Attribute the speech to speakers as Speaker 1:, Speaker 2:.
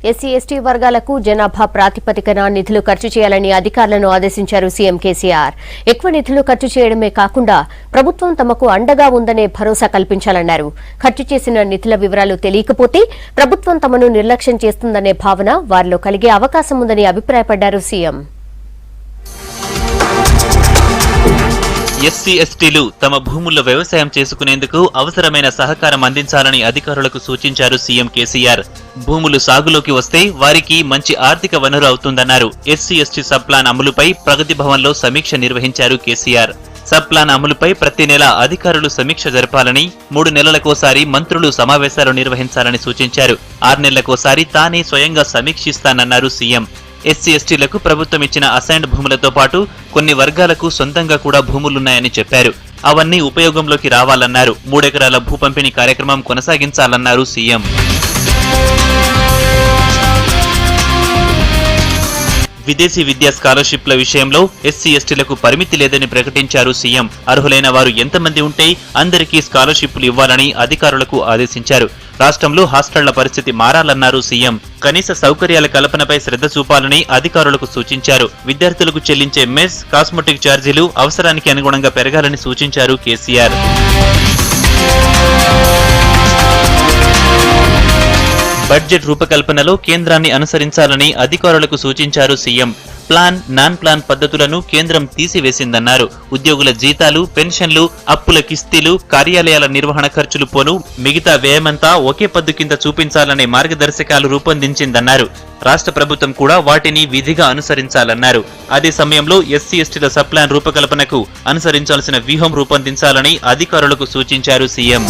Speaker 1: SC ST వర్గాలకు జనాభా ప్రాతిపదికన నిధులు ఖర్చు చేయాలని అధికారులను ఆదేశించారు సీఎం కేసీఆర్. ఎక్కువ నిధులు ఖర్చు చేయడమే కాకుండా ప్రభుత్వం తమకు అండగా ఉందనే భరోసా కల్పించాలన్నారు. ఖర్చు చేసిన నిధుల వివరాలు తెలియకపోతే ప్రభుత్వం తమను నిర్లక్ష్యం చేస్తుందనే భావన వారిలో కలిగే అవకాశం ఉందని అభిప్రాయపడ్డారు సీఎం.
Speaker 2: ఎస్సీ ఎస్టీలు తమ భూముల్లో వ్యవసాయం చేసుకునేందుకు అవసరమైన సహకారం అందించాలని అధికారులకు సూచించారు సీఎం కేసీఆర్. భూములు సాగులోకి వస్తే వారికి మంచి ఆర్థిక వనరు అవుతుందన్నారు. ఎస్సీ ఎస్టీ సబ్ ప్లాన్ అమలుపై ప్రగతి భవన్లో సమీక్ష నిర్వహించారు కేసీఆర్. సబ్ ప్లాన్ అమలుపై ప్రతి నెల అధికారులు సమీక్ష జరపాలని, 3 నెలలకోసారి మంత్రులు సమావేశాలు నిర్వహించాలని సూచించారు. 6 నెలలకోసారి తానే స్వయంగా సమీక్షిస్తానన్నారు సీఎం. ఎస్సీ ఎస్టీలకు ప్రభుత్వం ఇచ్చిన అసైన్డ్ భూములతో పాటు కొన్ని వర్గాలకు సొంతంగా కూడా భూములున్నాయని చెప్పారు. అవన్నీ ఉపయోగంలోకి రావాలన్నారు. 3 ఎకరాల భూ పంపిణీ కార్యక్రమం కొనసాగించాలన్నారు సీఎం. విదేశీ విద్యా స్కాలర్షిప్ల విషయంలో ఎస్సీ ఎస్టీలకు పరిమితి లేదని ప్రకటించారు సీఎం. అర్హులైన వారు ఎంతమంది ఉంటే అందరికీ స్కాలర్షిప్లు ఇవ్వాలని అధికారులకు ఆదేశించారు. రాష్ట్రంలో హాస్టళ్ల పరిస్థితి మారాలన్నారు సీఎం. కనీస సౌకర్యాల కల్పనపై శ్రద్ధ చూపాలని అధికారులకు సూచించారు. విద్యార్థులకు చెల్లించే మెస్, కాస్మెటిక్ ఛార్జీలు అవసరానికి అనుగుణంగా పెరగాలని సూచించారు కేసీఆర్. బడ్జెట్ రూపకల్పనలో కేంద్రాన్ని అనుసరించాలని అధికారులకు సూచించారు సీఎం. ప్లాన్, నాన్ ప్లాన్ పద్ధతులను కేంద్రం తీసివేసిందన్నారు. ఉద్యోగుల జీతాలు, పెన్షన్లు, అప్పుల కిస్తీలు, కార్యాలయాల నిర్వహణ ఖర్చులు పోను మిగతా వ్యయమంతా ఒకే పద్దు కింద చూపించాలనే మార్గదర్శకాలు రూపొందించిందన్నారు. రాష్ట్ర ప్రభుత్వం కూడా వాటిని విధిగా అనుసరించాలన్నారు. అదే సమయంలో ఎస్సీ ఎస్టీల సబ్ ప్లాన్ రూపకల్పనకు అనుసరించాల్సిన వ్యూహం రూపొందించాలని అధికారులకు సూచించారు సీఎం.